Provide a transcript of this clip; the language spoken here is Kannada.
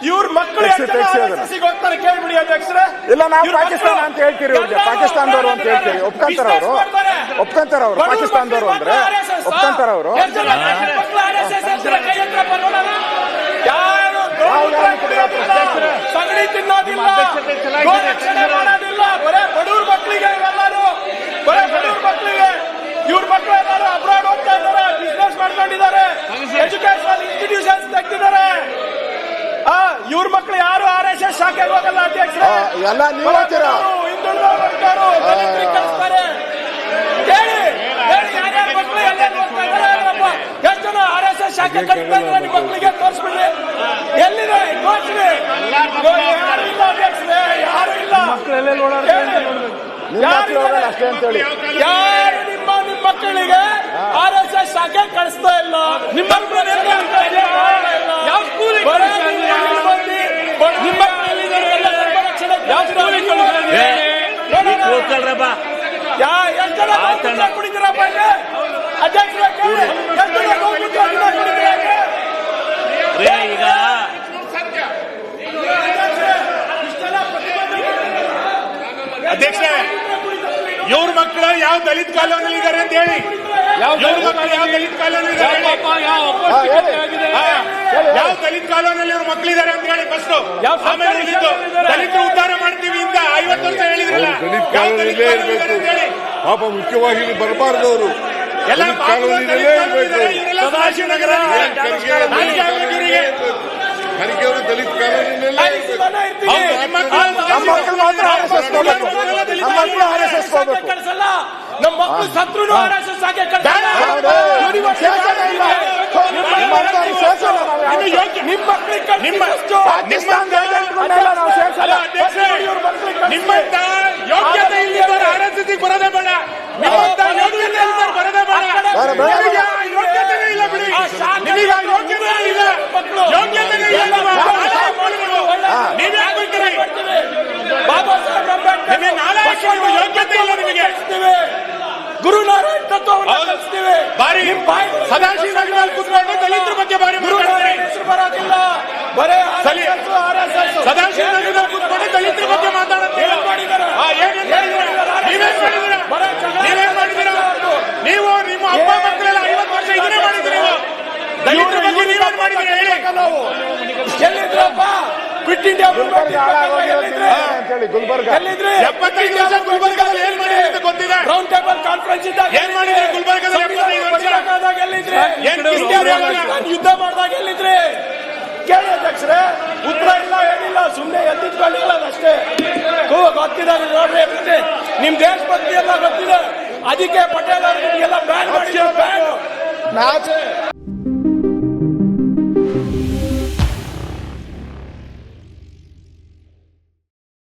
ಇವ್ರ ಮಕ್ಕಳು ಹೋಗ್ತಾರೆ ಕೇಳ್ಬಿಡಿ ಅಧ್ಯಕ್ಷರೇ. ಇಲ್ಲ ನಾವು ಪಾಕಿಸ್ತಾನ ಅಂತ ಹೇಳ್ತೀರಿ, ಇವ್ರಿಗೆ ಪಾಕಿಸ್ತಾನದವರು ಅಂತ ಹೇಳ್ತೀರಿ. ಒಪ್ಕೊಂತಾರ ಅವರು ಪಾಕಿಸ್ತಾನದವರು ಅಂದ್ರೆ ಒಪ್ಕೊಂತಾರ ಅವರು. ಸಗಣಿ ತಿನ್ನೋದಿಲ್ಲ, ಮಾಡೋದಿಲ್ಲ, ಬರೇ ಬಡವ್ರ ಮಕ್ಕಳಿಗೆ ಇವೆಲ್ಲರೂ, ಬರೇ ಬಡವ್ರ ಮಕ್ಕಳಿಗೆ. ಇವ್ರ ಮಕ್ಕಳು ಎಲ್ಲರೂ ಅಬ್ರಾಡ್ ಹೋಗ್ತಾ ಇದ್ದಾರೆ, ಬಿಸ್ನೆಸ್ ಮಾಡ್ಕೊಂಡಿದ್ದಾರೆ, ಎಜುಕೇಶನಲ್ ಇನ್ಸ್ಟಿಟ್ಯೂಷನ್ಸ್ ತೆಗ್ದಿದ್ದಾರೆ. ಇವ್ರ ಮಕ್ಕಳು ಯಾರು RSS ಶಾಖೆಗೆ ಹೋಗಲ್ಲ ಅಧ್ಯಕ್ಷರೇ. ಎಲ್ಲ ನೀವು ಹೋಗ್ತೀರಾ, ಹಿಂದುಳಿದವರು ಕಳಿಸ್ತಾರೆ. ಹೇಳಿ ಯಾರ್ಯಾರ ಮಕ್ಕಳು ಎಲ್ಲೆಲ್ಲಿ ಹೋಗ್ತಾ ಇದ್ದಾರೆ, ಎಷ್ಟು ಜನ RSS ಶಾಖೆ ಕಳಿಸ್ತಾ ಇದ್ದಾರೆ ನಿಮ್ಮ ಮಕ್ಕಳಿಗೆ ತೋರಿಸ್ಬಿಡ್ರಿ. ಎಲ್ಲಿದೆ ತೋರಿಸ್ರಿ. ಯಾರು ಇಲ್ಲ ಅಧ್ಯಕ್ಷರೇ, ಯಾರು ಇಲ್ಲ. ಅಷ್ಟೇ ಅಂತ ಹೇಳಿ ಯಾರು ನಿಮ್ಮ ಮಕ್ಕಳಿಗೆ RSS ಶಾಖೆ ಕಳಿಸ್ತಾ ಇಲ್ಲ. ನಿಮ್ಮ ಯಾವ ಸ್ಕೂಲ್ ಕುಡಿದಿರಪ್ಪ ಈಗ ಅಧ್ಯಕ್ಷ, ಇವ್ರ ಮಕ್ಕಳು ಯಾವ ದಲಿತ ಕಾಲೋನಿಯಲ್ಲಿ ಇದ್ದಾರೆ ಅಂತ ಹೇಳಿ. ಇವ್ರ ಮಕ್ಕಳು ಯಾವ ದಲಿತ ಕಾಲೋನಿಯಲ್ಲಿ ಇದ್ದಾರೆ, ಯಾವ ದಲಿತ ಕಾಲೋನಿಯಲ್ಲಿ ಇವ್ರ ಮಕ್ಕಳಿದ್ದಾರೆ ಅಂತ ಹೇಳಿ ಫಸ್ಟ್. ಆಮೇಲೆ ದಲಿತರು ಉದ್ಧಾರ ಮಾಡ್ತೀವಿ ಅಂತ 50 ವರ್ಷ ಹೇಳಿದ್ರಲ್ಲ, ಯಾವ ದಲಿತ ಕಾಲೋನಿ ಅಂತ ಹೇಳಿ. ಪಾಪ ಮುಖ್ಯವಾಗಿ ಇಲ್ಲಿ ಬರಬಾರ್ದವರು ಎಲ್ಲ ಕಾಲೋನಿನಲ್ಲೇ ಇರಬೇಕು. ಸದಾಶಿವನಗರ ಖರ್ಗೆಯವರು ದಲಿತ ಕಾಲೋನಿನಲ್ಲೇ ನಮ್ಮ ಮಕ್ಕಳು ಸತ್ರು RSS ಶಾಖೆ ನಿಮ್ಮಂತ ಯೋಗ್ಯತೆ ಇಲ್ಲಿದ್ದಾರೆ RSS ಬರೋದೇ ಬೇಡ. ನಿಮ್ಮಂತ ಯೋಗ್ಯತೆ ಇಲ್ಲಿದ್ದಾರೆ ಬರೋದೇ ಬೇಡ. ಯೋಗ್ಯತೆನೇ ಇಲ್ಲ ಬಿಡಿ, ನಿಮಗೆ ಯೋಗ್ಯತೆ ಇಲ್ಲ, ಯೋಗ್ಯತೆನೇ ಇಲ್ಲ. ನೀವೇ ಆಗ್ಬೇಕ್ರಿ, ಬಾಬಾ ಸಾಹೇಬ್ ಅಂಬೇಡ್ಕರ್ ನಿಮಗೆ ನಾಳೆ ಯೋಗ್ಯತೆ ಇಲ್ಲ. ನಿಮಗೆ ಗುರುನಾರಾಯಣ್ ತತ್ವವನ್ನು ಕಲಿಸ್ತೀವಿ. ಬಾರಿ ಸದಾಶಿವನಗರದಲ್ಲಿ ಕೂತ್ಕೊಂಡು ದಲಿತರ ಬಗ್ಗೆ ಬಾರಿ ಹೆಸರು ಬರೋದಿಲ್ಲ, ಬರೇ ಸದಾಶಿವನಗರದಲ್ಲಿ ಕೂತ್ಕೊಂಡು ದಲಿತರ ಬಗ್ಗೆ ಮಾತಾಡುತ್ತೀವಿ. ನೀವೇನ್ ಮಾಡಿದ್ದೀರಾ? ನೀವು ನಿಮ್ಮ ಅಪ್ಪ ಮಕ್ಕಳೆಲ್ಲ 50 ವರ್ಷ ಇದನ್ನೇ ಮಾಡಿದ್ದೀರಿ. ನೀವು ದಲಿತರ ಬಗ್ಗೆ ನೀವೇನ್ ಮಾಡಿದ್ದೀರಿ ಹೇಳಿ. ನಾವು ಎಲ್ಲಿದ್ರಪ್ಪ? ಕ್ವಿಟ್ ಇಂಡಿಯಾ ಗುಲ್ಬರ್ಗ 75 ವರ್ಷ ಗುಲ್ಬರ್ಗದಲ್ಲಿ ಏನ್ ಮಾಡಿದ್ರಿ ಅಂತ ಗೊತ್ತಿದೆ. ರೌಂಡ್ ಟೇಬಲ್ ಕಾನ್ಫರೆನ್ಸ್ ಇದ್ದಾಗ ಏನ್ ಮಾಡಿದ್ರಿ ಗುಲ್ಬರ್ಗದಲ್ಲಿ 75 ವರ್ಷ? ಎಲ್ಲಿದ್ರಿ? ಯುದ್ಧ ಮಾಡಿದಾಗ ಎಲ್ಲಿದ್ರಿ? ಕೇಳಿ ಅಧ್ಯಕ್ಷರೇ, ಉತ್ತರ ಇಲ್ಲ, ಏನಿಲ್ಲ, ಸುಮ್ಮನೆ ಎದ್ದಿಟ್ಕೊಂಡಿಲ್ಲ ಅಷ್ಟೇ. ಗೊತ್ತಿದ್ದಾರೆ ನೋಡ್ರಿ, ನಿಮ್ ದೇಶಭಕ್ತಿ ಎಲ್ಲ ಗೊತ್ತಿದೆ. ಅದಕ್ಕೆ ಪಟೇಲ್ ಅವರು ನಿಮ್ಗೆಲ್ಲ ಬ್ಯಾನ್ ಮಾಡಿದ್ರು. ಬ್ಯಾನ್